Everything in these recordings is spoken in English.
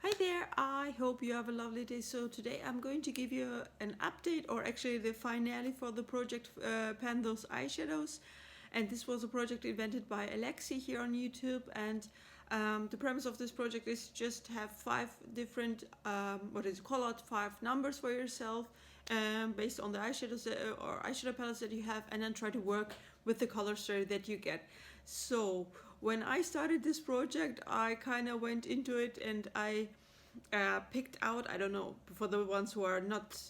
Hi there, I hope you have a lovely day. So today I'm going to give you an update, or actually the finale for the project Pan Those Eyeshadows. And this was a project invented by Alexi here on YouTube. And the premise of this project is just have 5 different, colored 5 numbers for yourself based on the eyeshadows or eyeshadow palettes that you have, and then try to work with the color story that you get. So when I started this project, I kind of went into it and I picked out, I don't know, for the ones who are not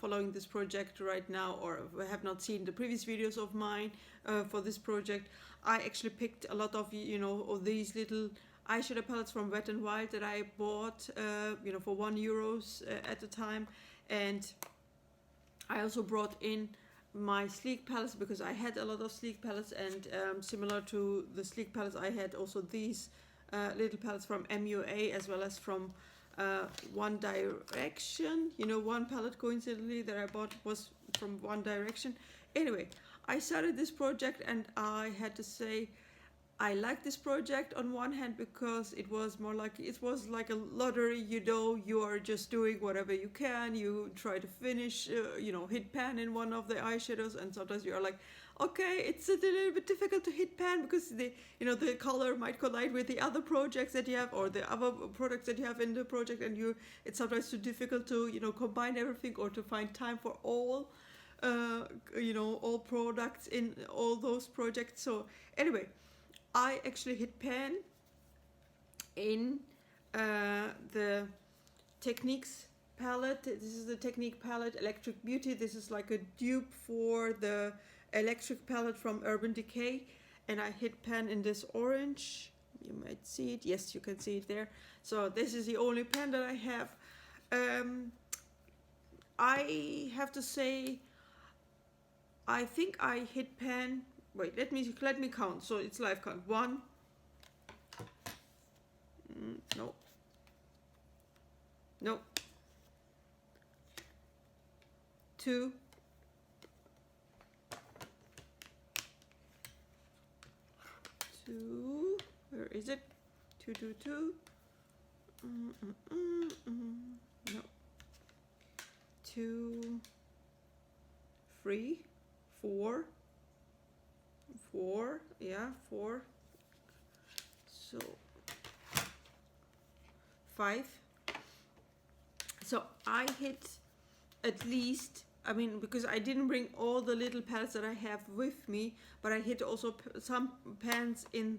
following this project right now or have not seen the previous videos of mine for this project, I actually picked a lot of, of these little eyeshadow palettes from Wet n Wild that I bought, for €1 at the time. And I also brought in my sleek palettes because I had a lot of sleek palettes, and similar to the sleek palettes, I had also these little palettes from MUA as well as from One Direction. One palette coincidentally that I bought was from One Direction. Anyway, I started this project and I had to say I like this project on one hand because it was like a lottery. You are just doing whatever you can. You try to finish, hit pan in one of the eyeshadows, and sometimes you are like, okay, it's a little bit difficult to hit pan because the color might collide with the other projects that you have or the other products that you have in the project, and it's sometimes too difficult to combine everything or to find time for all all products in all those projects. So anyway, I actually hit pan in the Techniques palette. This is the Technique palette Electric Beauty. This is like a dupe for the Electric palette from Urban Decay, and I hit pan in this orange. You might see it. Yes, you can see it there. So this is the only pan that I have. I have to say, I think I hit pan. Wait, let me count. So it's live count. 1. No. No. 2. 2. Where is it? 2, 2, 2. No. 2. 3. 4. 4, yeah, 4. So 5. So I hit at least, because I didn't bring all the little palettes that I have with me, but I hit also some pans in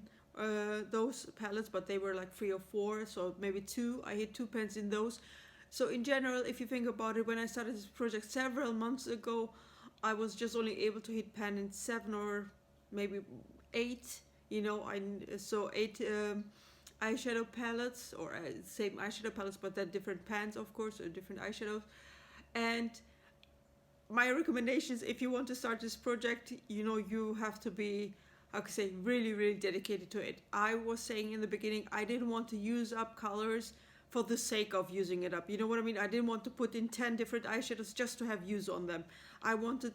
those palettes, but they were like 3 or 4, so maybe 2. I hit 2 pans in those. So in general, if you think about it, when I started this project several months ago, I was just only able to hit pan in 7 or maybe 8, 8 eyeshadow palettes, or same eyeshadow palettes, but they're different pans, of course, or different eyeshadows. And my recommendations, if you want to start this project, you have to be, how can I say, really, really dedicated to it. I was saying in the beginning, I didn't want to use up colors for the sake of using it up. You know what I mean? I didn't want to put in 10 different eyeshadows just to have use on them. I wanted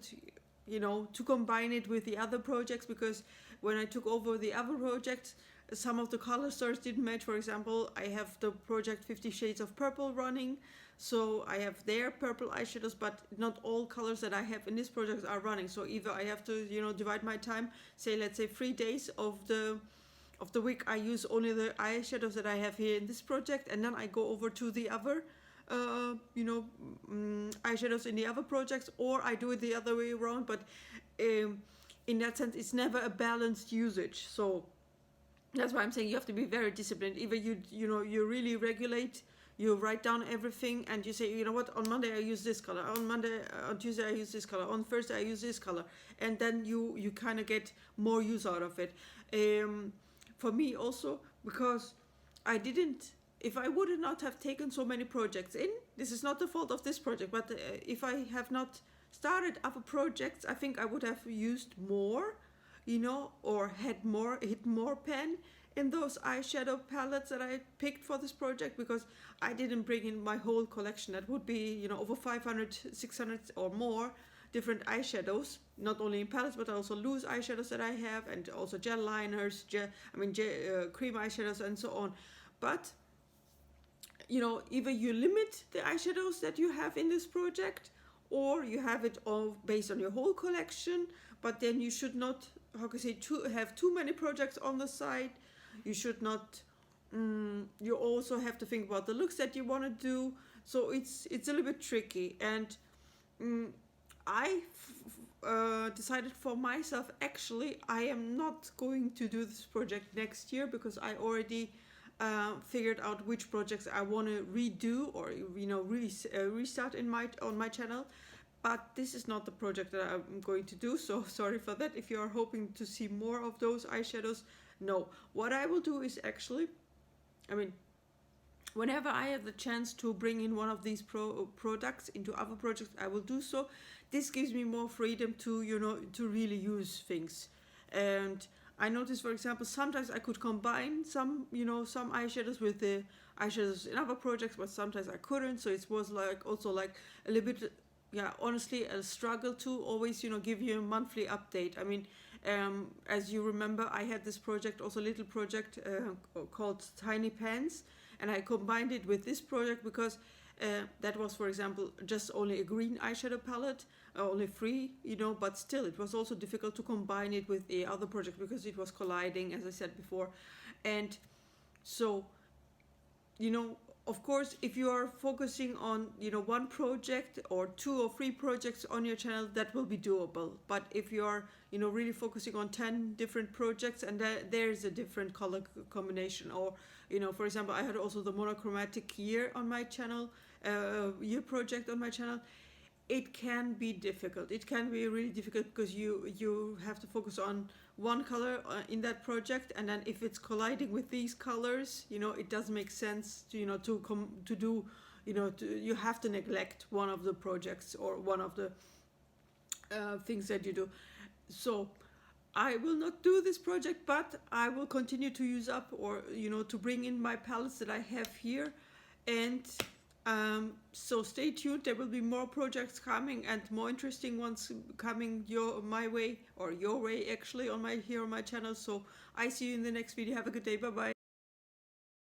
to combine it with the other projects, because when I took over the other projects, some of the color stories didn't match. For example, I have the project 50 Shades of Purple running, so I have their purple eyeshadows, but not all colors that I have in this project are running. So either I have to divide my time, let's say 3 days of the week I use only the eyeshadows that I have here in this project, and then I go over to the other eyeshadows in the other projects, or I do it the other way around. But in that sense, it's never a balanced usage. So that's why I'm saying you have to be very disciplined. Either you really regulate, you write down everything, and you say, what, on Monday I use this color, on Tuesday I use this color, on Thursday I use this color, and then you kind of get more use out of it. For me also, because if I would not have taken so many projects in, this is not the fault of this project, but if I have not started other projects, I think I would have used more, or hit more pen in those eyeshadow palettes that I picked for this project, because I didn't bring in my whole collection. That would be, over 500, 600 or more different eyeshadows, not only in palettes but also loose eyeshadows that I have, and also gel liners, cream eyeshadows and so on. But either you limit the eyeshadows that you have in this project, or you have it all based on your whole collection. But then you should not, how can I say, have too many projects on the side. You should not. You also have to think about the looks that you want to do. So it's a little bit tricky, and I decided for myself, actually I am not going to do this project next year, because I already figured out which projects I want to redo, or really restart on my channel. But this is not the project that I'm going to do, so sorry for that. If you are hoping to see more of those eyeshadows, no. What I will do is actually, whenever I have the chance to bring in one of these products into other projects, I will do so. This gives me more freedom to to really use things. And I noticed, for example, sometimes I could combine some eyeshadows with the eyeshadows in other projects, but sometimes I couldn't. So it was also like a little bit, honestly, a struggle to always give you a monthly update. As you remember, I had this project, also a little project called Tiny Pants, and I combined it with this project because that was, for example, just only a green eyeshadow palette, only 3, but still it was also difficult to combine it with the other project because it was colliding, as I said before. And so, of course, if you are focusing on one project or 2 or 3 projects on your channel, that will be doable. But if you are really focusing on 10 different projects, and there's a different color combination, or for example, I had also the monochromatic year on my channel, year project on my channel. It can be difficult. It can be really difficult because you have to focus on one color in that project, and then if it's colliding with these colors, it doesn't make sense to do, you have to neglect one of the projects or one of the things that you do. So I will not do this project, but I will continue to use up, or to bring in my palettes that I have here. And so stay tuned. There will be more projects coming, and more interesting ones coming my way, or your way actually, on my channel. So I see you in the next video. Have a good day. Bye bye.